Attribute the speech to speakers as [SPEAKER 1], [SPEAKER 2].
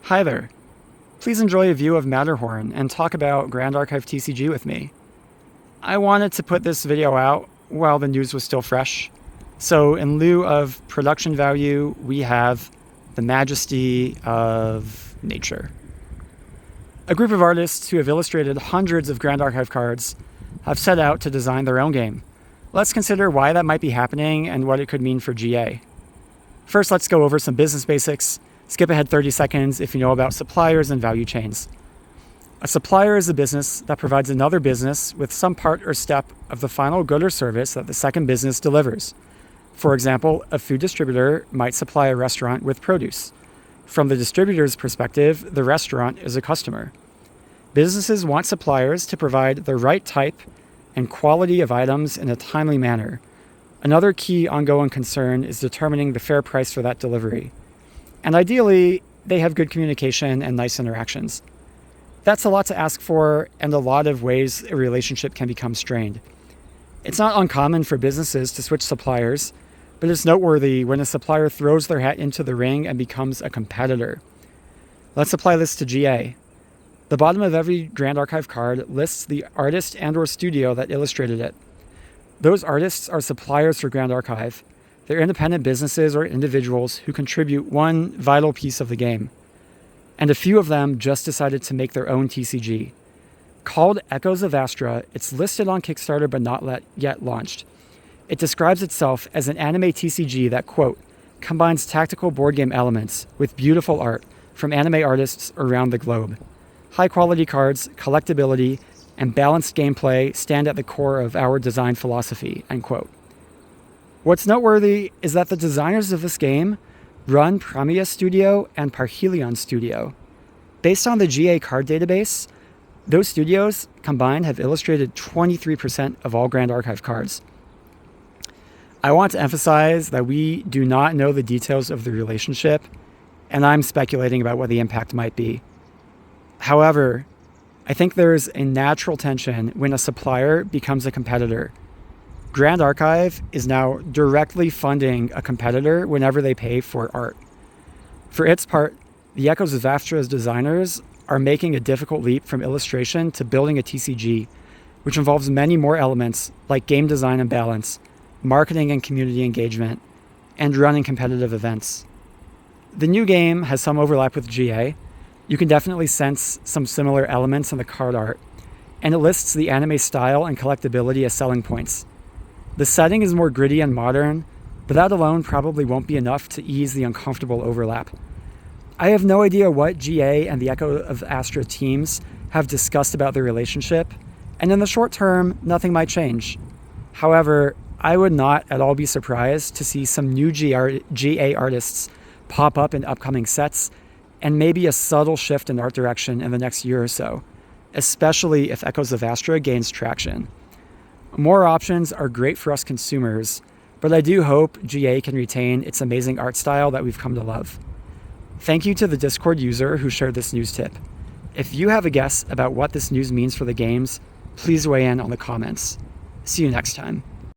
[SPEAKER 1] Hi there. Please enjoy a view of Matterhorn and talk about Grand Archive TCG with me. I wanted to put this video out while the news was still fresh. So in lieu of production value, we have the majesty of nature. A group of artists who have illustrated hundreds of Grand Archive cards have set out to design their own game. Let's consider why that might be happening and what it could mean for GA. First, let's go over some business basics. Skip ahead 30 seconds if you know about suppliers and value chains. A supplier is a business that provides another business with some part or step of the final good or service that the second business delivers. For example, a food distributor might supply a restaurant with produce. From the distributor's perspective, the restaurant is a customer. Businesses want suppliers to provide the right type and quality of items in a timely manner. Another key ongoing concern is determining the fair price for that delivery. And ideally, they have good communication and nice interactions. That's a lot to ask for, and a lot of ways a relationship can become strained. It's not uncommon for businesses to switch suppliers, but it's noteworthy when a supplier throws their hat into the ring and becomes a competitor. Let's apply this to GA. The bottom of every Grand Archive card lists the artist and/or studio that illustrated it. Those artists are suppliers for Grand Archive. They're independent businesses or individuals who contribute one vital piece of the game. And a few of them just decided to make their own TCG. Called Echoes of Astra, it's listed on Kickstarter but not yet launched. It describes itself as an anime TCG that, quote, combines tactical board game elements with beautiful art from anime artists around the globe. High quality cards, collectability, and balanced gameplay stand at the core of our design philosophy, end quote. What's noteworthy is that the designers of this game run Premia Studio and Parhelion Studio. Based on the GA card database, those studios combined have illustrated 23% of all Grand Archive cards. I want to emphasize that we do not know the details of the relationship, and I'm speculating about what the impact might be. However, I think there's a natural tension when a supplier becomes a competitor. Grand Archive is now directly funding a competitor whenever they pay for art. For its part, the Echoes of Astra's designers are making a difficult leap from illustration to building a TCG, which involves many more elements like game design and balance, marketing and community engagement, and running competitive events. The new game has some overlap with GA. You can definitely sense some similar elements in the card art, and it lists the anime style and collectability as selling points. The setting is more gritty and modern, but that alone probably won't be enough to ease the uncomfortable overlap. I have no idea what GA and the Echo of Astra teams have discussed about their relationship, and in the short term, nothing might change. However, I would not at all be surprised to see some new GA artists pop up in upcoming sets, and maybe a subtle shift in art direction in the next year or so, especially if Echoes of Astra gains traction. More options are great for us consumers, but I do hope GA can retain its amazing art style that we've come to love. Thank you to the Discord user who shared this news tip. If you have a guess about what this news means for the games, please weigh in on the comments. See you next time.